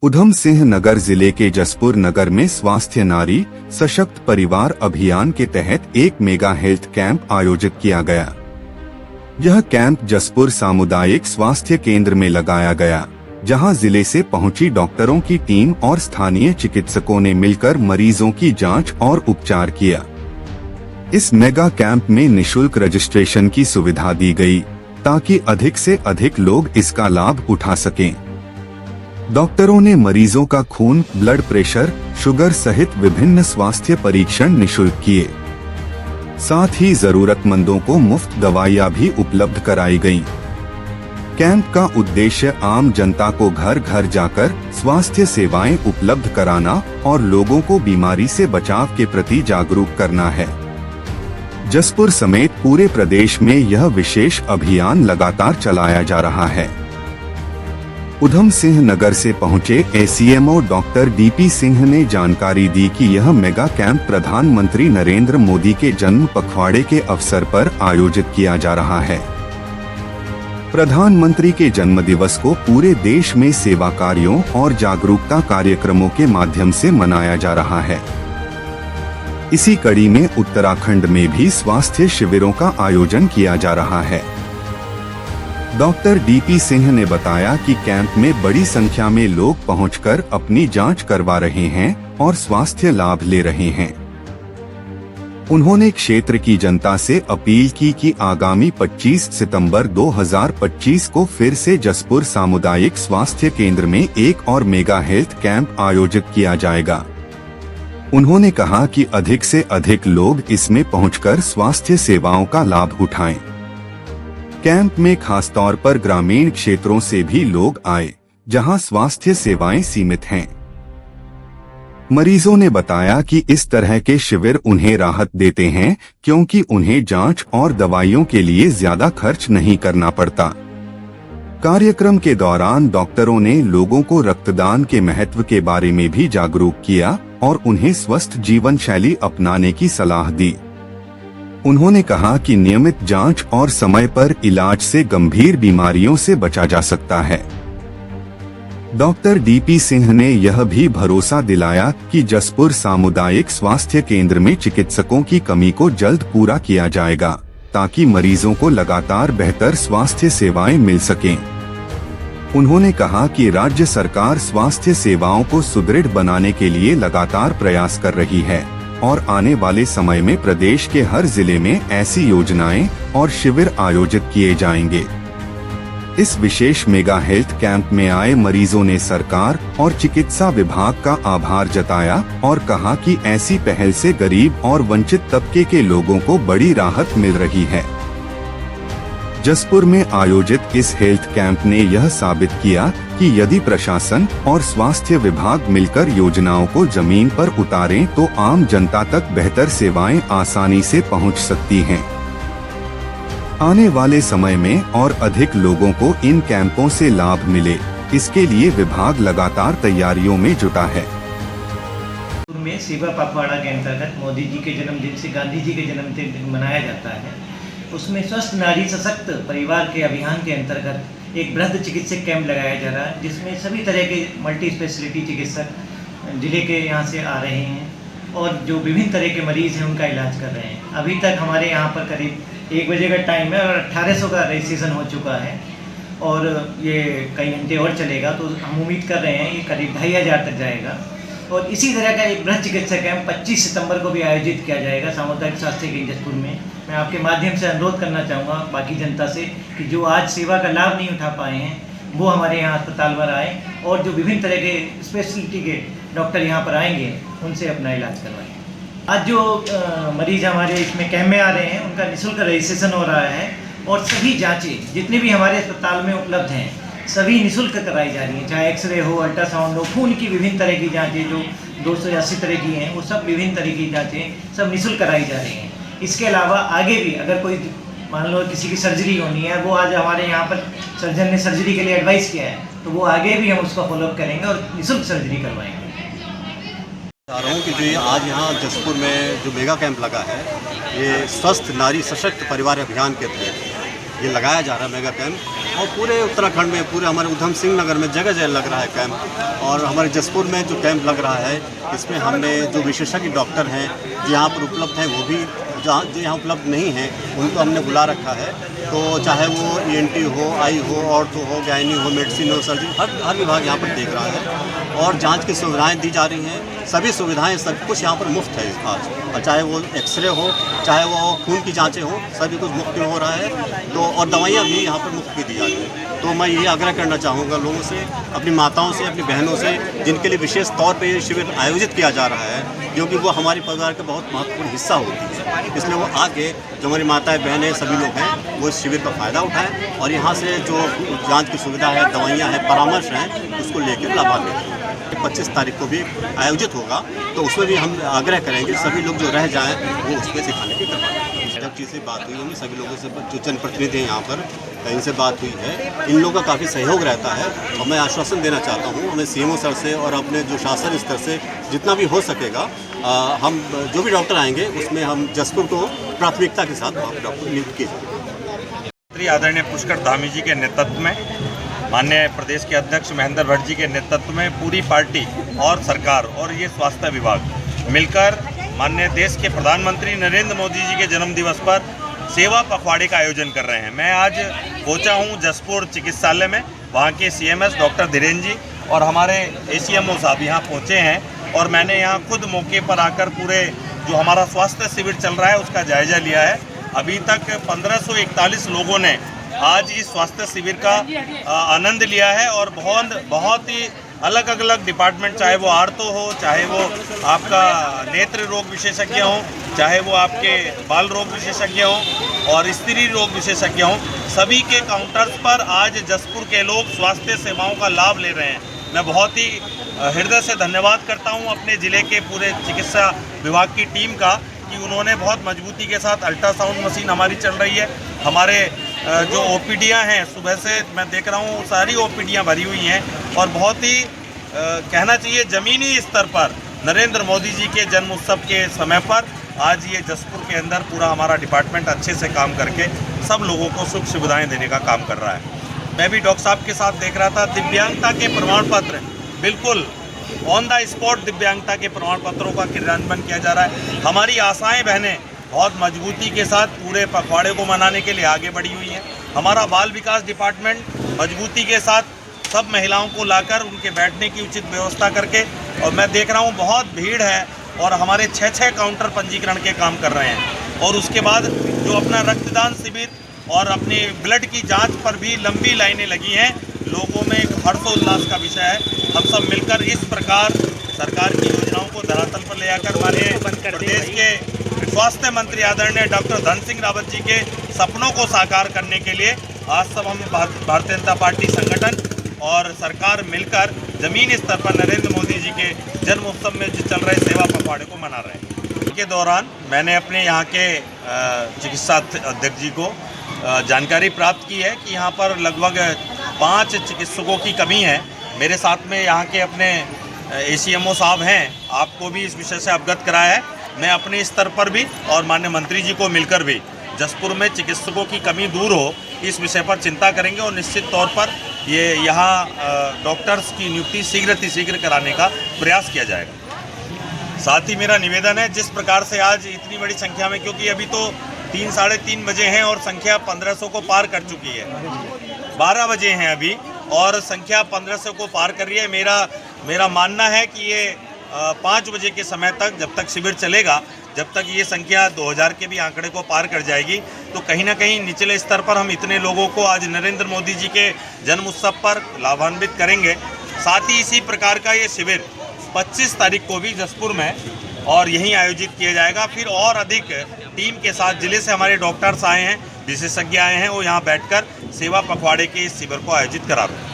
उधम सिंह नगर जिले के जसपुर नगर में स्वास्थ्य नारी सशक्त परिवार अभियान के तहत एक मेगा हेल्थ कैंप आयोजित किया गया। यह कैंप जसपुर सामुदायिक स्वास्थ्य केंद्र में लगाया गया, जहां जिले से पहुंची डॉक्टरों की टीम और स्थानीय चिकित्सकों ने मिलकर मरीजों की जांच और उपचार किया। इस मेगा कैंप में निशुल्क रजिस्ट्रेशन की सुविधा दी गई, ताकि अधिक से अधिक लोग इसका लाभ उठा सकें। डॉक्टरों ने मरीजों का खून, ब्लड प्रेशर, शुगर सहित विभिन्न स्वास्थ्य परीक्षण निशुल्क किए। साथ ही जरूरतमंदों को मुफ्त दवाइयां भी उपलब्ध कराई गईं। कैंप का उद्देश्य आम जनता को घर घर जाकर स्वास्थ्य सेवाएं उपलब्ध कराना और लोगों को बीमारी से बचाव के प्रति जागरूक करना है। जसपुर समेत पूरे प्रदेश में यह विशेष अभियान लगातार चलाया जा रहा है। उधम सिंह नगर से पहुंचे एसीएमओ डॉक्टर डीपी सिंह ने जानकारी दी कि यह मेगा कैंप प्रधानमंत्री नरेंद्र मोदी के जन्म पखवाड़े के अवसर पर आयोजित किया जा रहा है। प्रधानमंत्री के जन्म दिवस को पूरे देश में सेवा कार्यों और जागरूकता कार्यक्रमों के माध्यम से मनाया जा रहा है। इसी कड़ी में उत्तराखंड में भी स्वास्थ्य शिविरों का आयोजन किया जा रहा है। डॉक्टर डीपी सिंह ने बताया कि कैंप में बड़ी संख्या में लोग पहुंचकर अपनी जांच करवा रहे हैं और स्वास्थ्य लाभ ले रहे हैं। उन्होंने क्षेत्र की जनता से अपील की कि आगामी 25 सितंबर 2025 को फिर से जसपुर सामुदायिक स्वास्थ्य केंद्र में एक और मेगा हेल्थ कैंप आयोजित किया जाएगा। उन्होंने कहा कि अधिक से अधिक लोग इसमें पहुंचकर स्वास्थ्य सेवाओं का लाभ उठाएं। कैंप में खासतौर पर ग्रामीण क्षेत्रों से भी लोग आए, जहां स्वास्थ्य सेवाएं सीमित हैं। मरीजों ने बताया कि इस तरह के शिविर उन्हें राहत देते हैं, क्योंकि उन्हें जांच और दवाइयों के लिए ज्यादा खर्च नहीं करना पड़ता। कार्यक्रम के दौरान डॉक्टरों ने लोगों को रक्तदान के महत्व के बारे में भी जागरूक किया और उन्हें स्वस्थ जीवन शैली अपनाने की सलाह दी। उन्होंने कहा कि नियमित जांच और समय पर इलाज से गंभीर बीमारियों से बचा जा सकता है। डॉक्टर डीपी सिंह ने यह भी भरोसा दिलाया कि जसपुर सामुदायिक स्वास्थ्य केंद्र में चिकित्सकों की कमी को जल्द पूरा किया जाएगा, ताकि मरीजों को लगातार बेहतर स्वास्थ्य सेवाएं मिल सकें। उन्होंने कहा कि राज्य सरकार स्वास्थ्य सेवाओं को सुदृढ़ बनाने के लिए लगातार प्रयास कर रही है और आने वाले समय में प्रदेश के हर जिले में ऐसी योजनाएं और शिविर आयोजित किए जाएंगे। इस विशेष मेगा हेल्थ कैंप में आए मरीजों ने सरकार और चिकित्सा विभाग का आभार जताया और कहा कि ऐसी पहल से गरीब और वंचित तबके के लोगों को बड़ी राहत मिल रही है। जसपुर में आयोजित इस हेल्थ कैंप ने यह साबित किया कि यदि प्रशासन और स्वास्थ्य विभाग मिलकर योजनाओं को जमीन पर उतारें तो आम जनता तक बेहतर सेवाएं आसानी से पहुंच सकती हैं। आने वाले समय में और अधिक लोगों को इन कैंपों से लाभ मिले, इसके लिए विभाग लगातार तैयारियों में जुटा है। में सेवा पखवाड़ा के अंतर्गत मोदी जी के जन्मदिन से गांधी जी के जन्मदिन मनाया जाता है। उसमें स्वस्थ नारी सशक्त परिवार के अभियान के अंतर्गत एक वृहद चिकित्सक कैंप लगाया जा रहा है, जिसमें सभी तरह के मल्टी स्पेशलिटी चिकित्सक जिले के यहाँ से आ रहे हैं और जो विभिन्न तरह के मरीज़ हैं उनका इलाज कर रहे हैं। अभी तक हमारे यहाँ पर करीब 1 बजे का टाइम है और 1800 का रजिस्ट्रेशन हो चुका है और ये कई घंटे और चलेगा, तो हम उम्मीद कर रहे हैं ये करीब 2500 तक जाएगा। और इसी तरह का एक वृहद चिकित्सा कैंप 25 सितंबर को भी आयोजित किया जाएगा सामुदायिक स्वास्थ्य केंद्र जसपुर में। मैं आपके माध्यम से अनुरोध करना चाहूँगा बाकी जनता से कि जो आज सेवा का लाभ नहीं उठा पाए हैं वो हमारे यहाँ अस्पताल पर आए और जो विभिन्न तरह के स्पेशलिटी के डॉक्टर यहाँ पर आएंगे उनसे अपना इलाज करवाएं। आज जो मरीज हमारे इसमें कैंप में आ रहे हैं उनका निःशुल्क रजिस्ट्रेशन हो रहा है और सभी जाँचें जितने भी हमारे अस्पताल में उपलब्ध हैं सभी निःशुल्क कराई जा रही हैं, चाहे एक्सरे हो, अल्ट्रासाउंड हो, खून की विभिन्न तरह की जांचें जो 280 तरह की हैं वो सब विभिन्न तरह की जांचें सब निःशुल्क कराई जा रही हैं। इसके अलावा आगे भी अगर कोई मान लो किसी की सर्जरी होनी है, वो आज हमारे यहाँ पर सर्जन ने सर्जरी के लिए एडवाइस किया है, तो वो आगे भी हम उसका फॉलोअप करेंगे और निःशुल्क सर्जरी करवाएंगे। चाह रहा हूँ कि जो ये आज यहाँ जसपुर में जो मेगा कैंप लगा है, ये स्वस्थ नारी सशक्त परिवार अभियान के तहत ये लगाया जा रहा है मेगा कैंप। और पूरे उत्तराखंड में, पूरे हमारे उधम सिंह नगर में जगह जगह लग रहा है कैंप। और हमारे जसपुर में जो कैंप लग रहा है, इसमें हमने जो विशेषज्ञ डॉक्टर हैं जो यहाँ पर उपलब्ध हैं, वो भी जो यहाँ उपलब्ध नहीं हैं उनको हमने बुला रखा है। तो चाहे वो ENT हो, आई हो, ऑर्थो हो, गायनी हो, मेडिसिन हो, सर्जरी, हर विभाग यहाँ पर देख रहा है। और जांच की सुविधाएं दी जा रही हैं, सभी सुविधाएं सब कुछ यहाँ पर मुफ्त है आज। और चाहे वो एक्सरे हो, चाहे वो खून की जांचें हो, सभी कुछ मुफ्त में हो रहा है। तो और दवाइयाँ भी यहाँ पर मुफ्त की दी जा रही हैं। तो मैं ये आग्रह करना चाहूँगा लोगों से, अपनी माताओं से, अपनी बहनों से, जिनके लिए विशेष तौर पर ये शिविर आयोजित किया जा रहा है, क्योंकि वो हमारे परिवार का बहुत महत्वपूर्ण हिस्सा होती है, इसलिए वो आके जो हमारी माताएं बहनें सभी लोग हैं वो इस शिविर का फ़ायदा उठाएं और यहाँ से जो जांच की सुविधा है, दवाइयाँ हैं, परामर्श हैं, उसको लेकर लाभान्वित हों। 25 तारीख को भी आयोजित होगा, तो उसमें भी हम आग्रह करेंगे सभी लोग जो रह जाएँ वो उसमें सिखाने की करवाएं। जब चीज़ से बात हुई होगी, सभी लोगों से, जो जनप्रतिनिधि हैं यहाँ पर, इनसे बात हुई है, इन लोगों का काफ़ी सहयोग रहता है। और मैं आश्वासन देना चाहता हूँ हमें CMO सर से और अपने जो शासन स्तर से जितना भी हो सकेगा, हम जो भी डॉक्टर आएंगे उसमें हम जसपुर को प्राथमिकता के साथ वहाँ पर डॉक्टर नियुक्त किए जाएंगे। आदरणीय पुष्कर धामी जी के नेतृत्व में, माननीय प्रदेश के अध्यक्ष महेंद्र भट्ट जी के नेतृत्व में पूरी पार्टी और सरकार और ये स्वास्थ्य विभाग मिलकर माननीय देश के प्रधानमंत्री नरेंद्र मोदी जी के जन्म दिवस पर सेवा पखवाड़े का आयोजन कर रहे हैं। मैं आज पहुंचा हूं जसपुर चिकित्सालय में, वहां के CMS डॉक्टर धीरेन्द्र जी और हमारे ACMO साहब यहां पहुंचे हैं और मैंने यहां खुद मौके पर आकर पूरे जो हमारा स्वास्थ्य शिविर चल रहा है उसका जायजा लिया है। अभी तक 1541 लोगों ने आज इस स्वास्थ्य शिविर का आनंद लिया है और बहुत ही अलग अलग डिपार्टमेंट, चाहे वो आर्थो हो, चाहे वो आपका नेत्र रोग विशेषज्ञ हो, चाहे वो आपके बाल रोग विशेषज्ञ हो और स्त्री रोग विशेषज्ञ हो, सभी के काउंटर्स पर आज जसपुर के लोग स्वास्थ्य सेवाओं का लाभ ले रहे हैं। मैं बहुत ही हृदय से धन्यवाद करता हूं अपने ज़िले के पूरे चिकित्सा विभाग की टीम का कि उन्होंने बहुत मजबूती के साथ, अल्ट्रासाउंड मशीन हमारी चल रही है, हमारे जो OPDयाँ हैं सुबह से मैं देख रहा हूँ सारी OPDयाँ भरी हुई हैं और बहुत ही कहना चाहिए ज़मीनी स्तर पर नरेंद्र मोदी जी के जन्म उत्सव के समय पर आज ये जसपुर के अंदर पूरा हमारा डिपार्टमेंट अच्छे से काम करके सब लोगों को सुख सुविधाएं देने का काम कर रहा है। मैं भी डॉक्टर साहब के साथ देख रहा था, दिव्यांगता के प्रमाण पत्र बिल्कुल ऑन द स्पॉट दिव्यांगता के प्रमाण पत्रों का क्रियान्वयन किया जा रहा है। हमारी आशाएं बहनें बहुत मजबूती के साथ पूरे पखवाड़े को मनाने के लिए आगे बढ़ी हुई हैं। हमारा बाल विकास डिपार्टमेंट मजबूती के साथ सब महिलाओं को लाकर उनके बैठने की उचित व्यवस्था करके, और मैं देख रहा हूँ बहुत भीड़ है और हमारे 6 काउंटर पंजीकरण के काम कर रहे हैं। और उसके बाद जो अपना रक्तदान शिविर और अपनी ब्लड की जांच पर भी लंबी लाइनें लगी हैं, लोगों में एक हर्षोल्लास का विषय है। हम सब मिलकर इस प्रकार सरकार की योजनाओं को धरातल पर ले आकर हमारे प्रदेश के स्वास्थ्य मंत्री आदरणीय डॉक्टर धन सिंह रावत जी के सपनों को साकार करने के लिए आज सब हम भारतीय जनता पार्टी संगठन और सरकार मिलकर ज़मीनी स्तर पर नरेंद्र मोदी जी के जन्म उत्सव में जो चल रहे सेवा पखवाड़े को मना रहे हैं। के दौरान मैंने अपने यहाँ के चिकित्सा अध्यक्ष जी को जानकारी प्राप्त की है कि यहाँ पर लगभग 5 चिकित्सकों की कमी है। मेरे साथ में यहाँ के अपने ACMO साहब हैं, आपको भी इस विषय से अवगत कराया है। मैं अपने स्तर पर भी और माननीय मंत्री जी को मिलकर भी जसपुर में चिकित्सकों की कमी दूर हो इस विषय पर चिंता करेंगे और निश्चित तौर पर ये यहाँ डॉक्टर्स की नियुक्ति शीघ्र कराने का प्रयास किया जाएगा। साथ ही मेरा निवेदन है, जिस प्रकार से आज इतनी बड़ी संख्या में, क्योंकि अभी तो 3 साढ़े 3 बजे हैं और संख्या 1500 को पार कर चुकी है, 12 बजे हैं अभी और संख्या 1500 को पार कर रही है। मेरा मानना है कि ये 5 बजे के समय तक, जब तक शिविर चलेगा, जब तक ये संख्या 2000 के भी आंकड़े को पार कर जाएगी, तो कहीं ना कहीं निचले स्तर पर हम इतने लोगों को आज नरेंद्र मोदी जी के जन्म उत्सव पर लाभान्वित करेंगे। साथ ही इसी प्रकार का ये शिविर 25 तारीख को भी जसपुर में और यहीं आयोजित किया जाएगा। फिर और अधिक टीम के साथ जिले से हमारे डॉक्टर्स आए हैं, विशेषज्ञ आए हैं, वो यहाँ बैठकर सेवा पखवाड़े के इस शिविर को आयोजित करा रहे हैं।